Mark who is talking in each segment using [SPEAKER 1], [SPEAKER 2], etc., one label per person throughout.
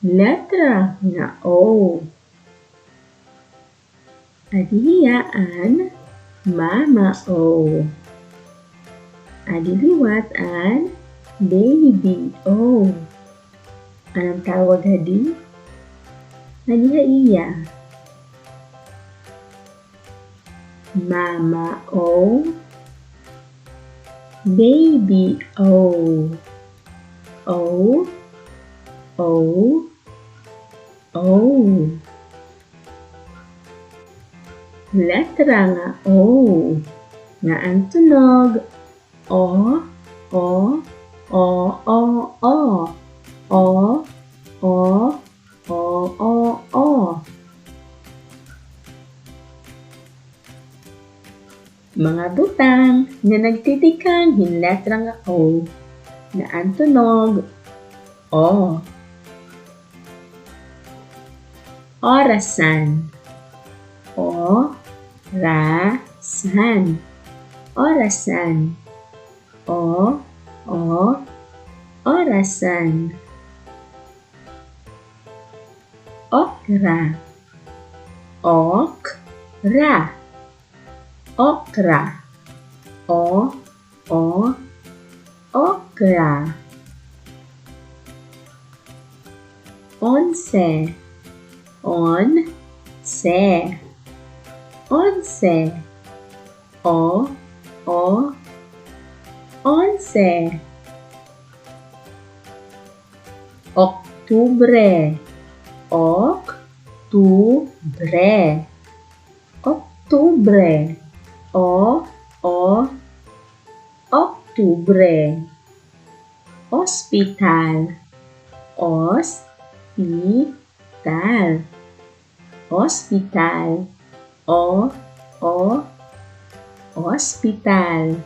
[SPEAKER 1] Letra nga O. Adihiyaan Mama O. Adiliwatan Baby O. Anong tawag hadi? Adihaiya Mama O. Baby O. O. O. O. Letra nga O. Nga ang tunog. O. O. O. O. O. O. O. O. O. O. Mga butang na nagtitikang hinletra nga O. Nga ang tunog. O. Orasan. O-ra-san. Orasan. O. Orasan. Okra. Ok-ra. Okra. Okra. Onse. On-se. Onse. Onse. Oktubre. Oktubre. Oktubre. Oktubre. Hospital. Hospital. Hospital. Hospital.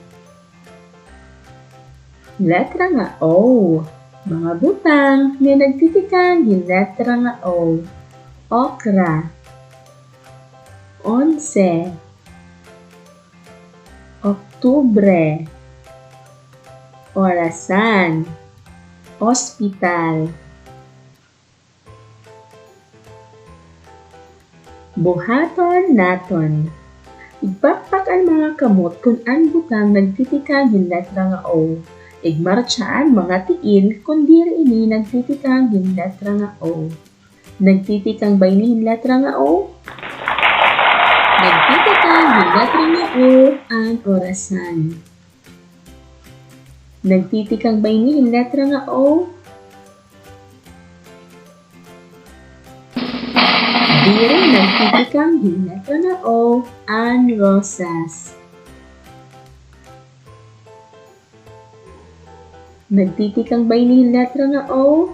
[SPEAKER 1] Letra nga O. Mga butang na nagtitikang letra nga O. Okra. Onse. Oktubre. Orasan. Hospital. Buhaton naton. Igpakpak ang mga kamot kung ang butang nagtitikang letra nga O. Igmartsaan mga tiil kung diri ini nagtitikang letra nga O. Nagtitikang ba ini letra nga O? Nagtitikang letra nga O ang orasan. Nagtitikang ba ini letra nga O? Diri nagtitikang letra nga O ang rosas. Nagtitikang ba ini letra nga O?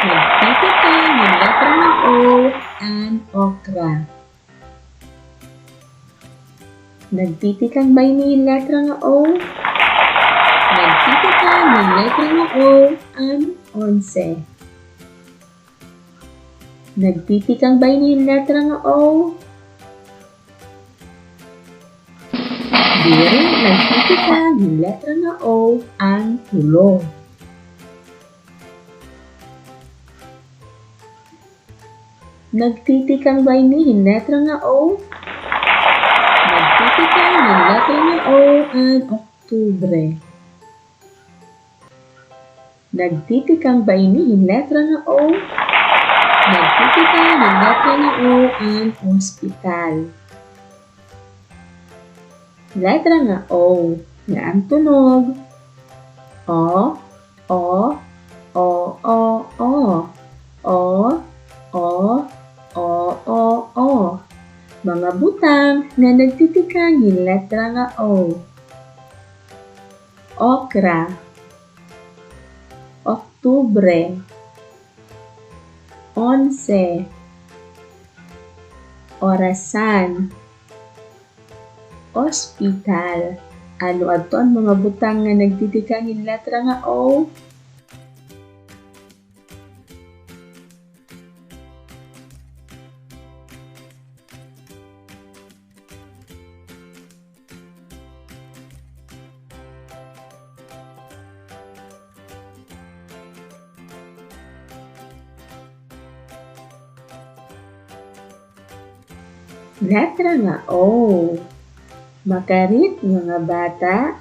[SPEAKER 1] Nagtitikang letra nga O ang okra. Nagtitikang ba ini letra nga O? Nagtitikang letra nga O ang onse. Nagtitikang ba ini letra nga O? Diri nagtitikang letra nga O ang tulo. Nagtitikang ba ini letra nga O? Nagtitikang letra nga O ang Oktubre. Nagtitikang ba ini letra nga O? Nagtitikang letra nga O ang hospital. Letra nga O nga ang tunog. O. O. O. O. O. O. O. O. O. O. Mga butang na nagtitikang letra nga O. Okra. Oktubre. Onse. Orasan. Hospital. Ano ato ang mga butang nga nagtitikang letra nga O? Letra nga O. Makarit mga bata,